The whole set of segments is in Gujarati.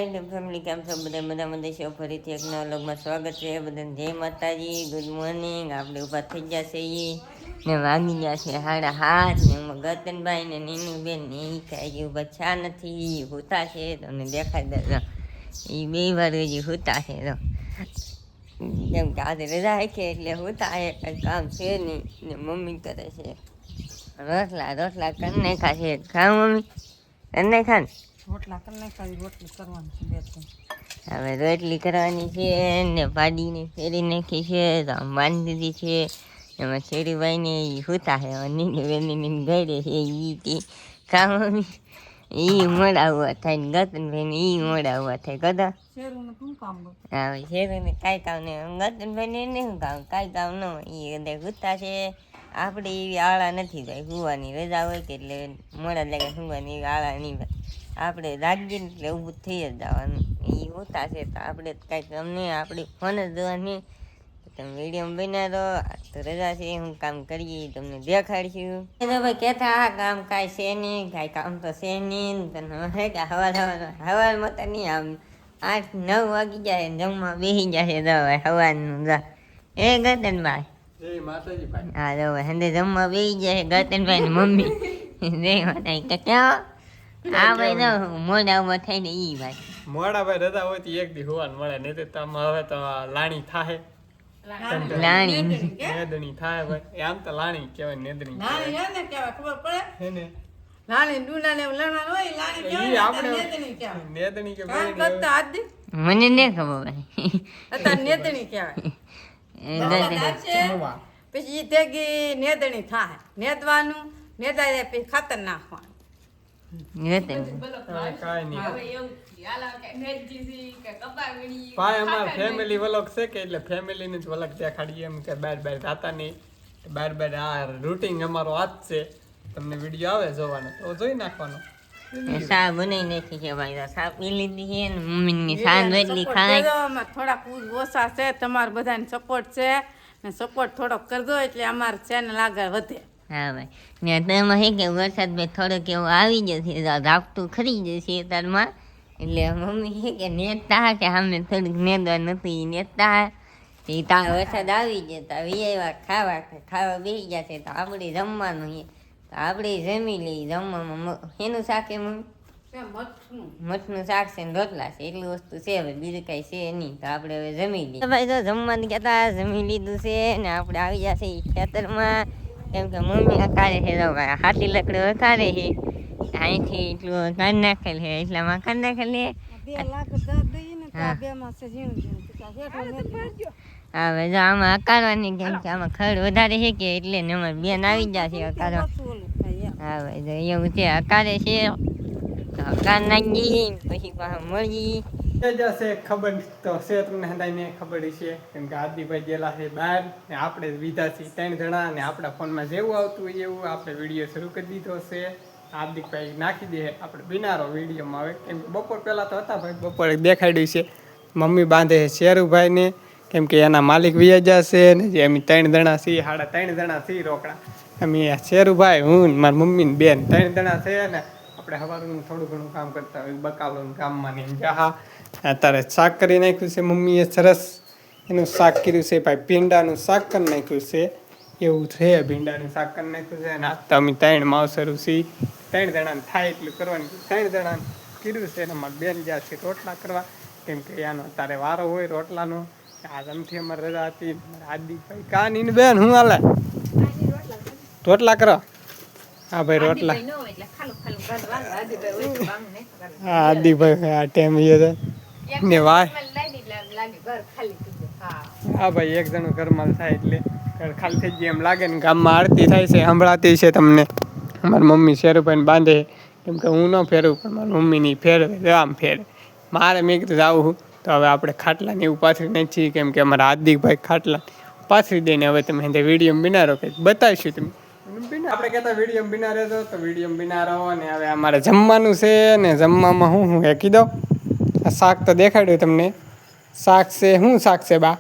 ફેમિલી કેમ છો બધા બધા છે ફરીથી એક નવા વ્લોગમાં સ્વાગત છે બધાને જય માતાજી ગુડ મોર્નિંગ આપણે ઊભા થઈ ગયા છે ને વાગી ગયા છે 7:30 ને એમાં ગતનભાઈ ને નીનુબેન ને એ કાંઈ ઊભા છા નથી હોતા છે તમને દેખાય દે એ બે વાર હજી હોતા છે કેમ કે આજે રજા છે એટલે હોતા છે કંઈ કામ છે નહીં ને મમ્મી કરે છે રોટલા કરી નાખા છે ખાવ મમ્મી કરી નાખા ને હવે રોટલી કરવાની છે ને ભાડીને ફેરી નાખી છે તો આમ બાંધી દીધી છે એમાં શેરીભાઈને એ હોતા છે નીને વેની ગળે છે એ કામ એ મોડા ઉવા થાય ને ગતનભાઈ ને એ મોડા ઉવા થાય કદા હવે શેરીને કાંઈ કામ નહીં ગતનભાઈ ને નહીં કામ કાંઈ કામ ન હોય એ બધા હોતા છે આપણે એવી આળા નથી જાય સુવાની રજા હોય કે એટલે મોડા લાગે સુવાની એવી આળા નહીં ભાઈ આપણે રાગીને એટલે ઊભું થઈ જ જવાનું એ હોતા છે તો આપણે કાંઈક અમને આપણી ફોન જ જોવાની તમે વિડીયો બનાવો તો રજા છે હું કામ કરીએ તમને દેખાડીશું ભાઈ કહેતા આ કામ કાંઈ છે નહીં કાંઈ કામ તો છે નહીં તને હે કે હવામાં તો નહીં આમ 8-9 વાગી જાય જમવા બેસી જાય દવા હવાનું જા એ ગતનભાઈ હા જો હંદે જમવા બેસી જાય ગતનભાઈ ને મમ્મી જય માતા કે ક્યાં આ ભાઈ ન મોડામાં થઈને ઈ ભાઈ મોડા ભાઈ રજા હોય તો એક દી હોવાનું મળે નહીં તો તમે હવે તો લાણી થાય લાણી નેદણી થાય ભાઈ આમ તો લાણી કહેવાય નેદણી ખબર પડે ને લાણી ડુના ને લણવાનું હોય લાણી કહેવાય આપણે નેદણી કહેવાય નેદણી કે કરતા આજ મને ન ખબર ભાઈ અત્યારે નેદણી કહેવાય પછી તેગી નેદણી થાય નેદવાનું નેદાય પછી ખાતર નાખવાનું ફેમિલી વલોગ છે કે એટલે ફેમિલી ને જ વલગ દેખાડીએ એમ કે બાર જાતા નહીં બાર આ રૂટીન અમારો આજ છે તમને વિડીયો આવે જોવાનો તો જોઈ નાખવાનો સા બનાવી નાખી છે ભાઈ સા પી લીધી છે ને મમ્મી ની સાંજ એટલી ખાય થોડાક ઓછા છે તમારે બધાને સપોર્ટ છે ને સપોર્ટ થોડોક કરજો એટલે અમારે ચેનલ આગળ વધે હા ભાઈ ને તેમાં હે કે વરસાદ ભાઈ થોડોક એવો આવી જશે ઝાપટું ખરી જશે તારમાં એટલે મમ્મી હે કે નેતા કે સામે થોડીક નેદવા નથી નેતા એ તા વરસાદ આવી જતા એવા ખાવા બેસી જશે તો આપણે જમવાનું છે તો આપણે જમી લઈએ જમવામાં એનું શાક એમ મઠનું શાક છે ને રોટલા છે એટલી વસ્તુ છે હવે બીજું કઈ છે નહીં તો આપણે હવે જમી લઈએ ભાઈ તો જમવાનું કહેતા જમી લીધું છે ને આપણે આવી જશે ખેતરમાં કેમ કે મમ્મી કાઢે છે હાથી લકડો કાઢે છે અહીંથી એટલું કાઢી નાખેલ છે એટલામાં કાઢી નાખેલ હવે જો આમાં અકારવાની કેમ કે આમાં ખડ વધારે છે કે એટલે ને અમારે બેન આવી જશે અકારવા હા ભાઈ જો એવું છે અકારે છે તો અકાર નાખી પછી પાછા મળી જશે ખબર તો છે તમને હંધાઈને ખબર છે કેમ કે આદિભાઈ ગયેલા છે બહાર ને આપણે વિધા છીએ 3 જણા ને આપણા ફોનમાં જેવું આવતું હોય એવું આપણે વિડીયો શરૂ કરી દીધો છે હાર્દિકભાઈ નાખી દે આપણે બિનારો વિડીયોમાં આવે કેમ કે બપોર પહેલાં તો હતા ભાઈ બપોરે દેખાડ્યું છે મમ્મી બાંધે છે શેરુભાઈને કેમ કે એના માલિક વ્યાજા છે ને જે અમે 3 જણા છીએ 3.5 જણા છીએ રોકડા અમે શેરુભાઈ હું મારી મમ્મી ને બેન 3 જણા છે ને આપણે સવારનું થોડું ઘણું કામ કરતા હોય બકાવવાનું કામમાં ને જહા અત્યારે શાક કરી નાખ્યું છે મમ્મીએ સરસ એનું શાક કર્યું છે ભાઈ ભીંડાનું શાક કરી નાખ્યું છે એવું છે ભીંડાનું શાક કરી નાખ્યું છે અને આ તો અમે 3 માવસરું છીએ 3 જણાને થાય એટલું કરવાનું 3 જણાને કર્યું છે અને અમારે બેન જ્યાં છે રોટલા કરવા કેમ કે એનો અત્યારે વારો હોય રોટલાનો આજ અમથી અમારે રજા હતી હાર્દિકભાઈ કાની બેન હું હાલે રોટલા કરો હા ભાઈ રોટલા હા હાર્દિકભાઈ આ ટાઈમ ને વાહ હા ભાઈ એક જણું ઘરમાં થાય એટલે ઘર ખાલી થઈ જાય એમ લાગે ને ગામમાં આરતી થાય છે સંભળાતી છે તમને અમારી મમ્મી શેરુભાઈને બાંધે કેમ કે હું ન ફેરવું પણ મારી મમ્મીની ફેરવે આમ ફેરે મારે મેં કીધું આવું તો હવે આપણે ખાટલાને એવું પાથરી નાખીએ કેમ કે અમારા હાર્દિકભાઈ ખાટલા પાથરી દઈને હવે તમે એને વિડીયો બિનારો કંઈક બતાવીશું તમે આપણે કહેતા વિડીયો બિનારે તો વિડીયો બિનારો અને હવે અમારે જમવાનું છે ને જમવામાં હું હેકી દઉં આ શાક તો દેખાડ્યું તમને શાક છે શું શાક છે બા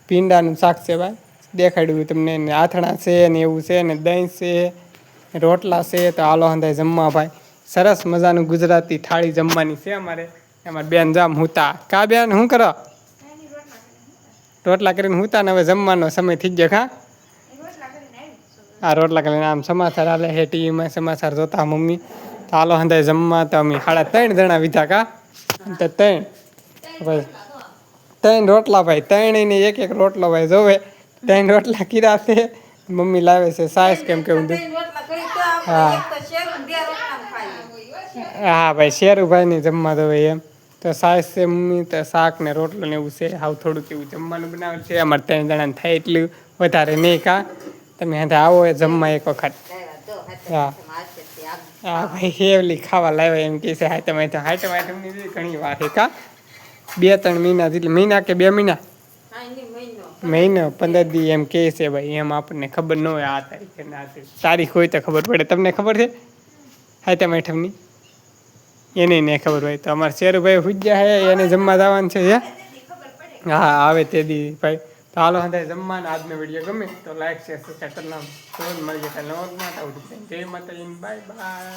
ભીંડાનું શાક છે બા દેખાડ્યું તમને ને આથણા છે ને એવું છે ને દહીં છે રોટલા છે તો હાલો હંધાય જમવા ભાઈ સરસ મજાનું ગુજરાતી થાળી જમવાની છે અમારે અમારે બેન જામ હુતા કા બેન શું કરો રોટલા કરીને હુતા ને હવે જમવાનો સમય થઈ ગયો ખા આ રોટલા કરીને આમ સમાચાર હાલે હે ટીવીમાં સમાચાર જોતા મમ્મી તો હાલો હંધાય જમવા તો અમે 3.5 જણા વિધા કા તો 3 ભાઈ 3 રોટલા ભાઈ 3 ને એક રોટલો ભાઈ જોવે 3 રોટલા કીધા છે મમ્મી લાવે છે સાસ કેમ કે હા હા ભાઈ શેરુભાઈ ની જમવા દવે એમ તો સાસ છે મમ્મી તો શાક ને રોટલો ને એવું છે હાવ થોડુંક એવું જમવાનું બનાવે છે અમારે 3 જણાને થાય એટલું વધારે નહીં કા તમે હાથે આવો એ જમવા એક વખત હા હા ભાઈ હેવલી ખાવા લાવ્યા એમ કે છે હાઈટમની ઘણી વાર છે કા 2-3 મહિના જેટલી મહિના કે 2 મહિના મહિનો 15 દી એમ કે છે ભાઈ એમ આપણને ખબર ન હોય આ તારીખે ને આ તારીખ હોય તો ખબર પડે તમને ખબર છે હાઈટમની એને નહીં ખબર હોય તો અમારે શેરુભાઈ હુજ્યા હે એને જમવા જવાનું છે હે હા આવે તે દી ભાઈ તો હાલો હંધાય જમવાનો આજનો વિડીયો ગમે તો લાઈક શેર સબસ્ક્રાઈબ કરી નાખો મળી જશે નવા જય માતાજી બાય બાય.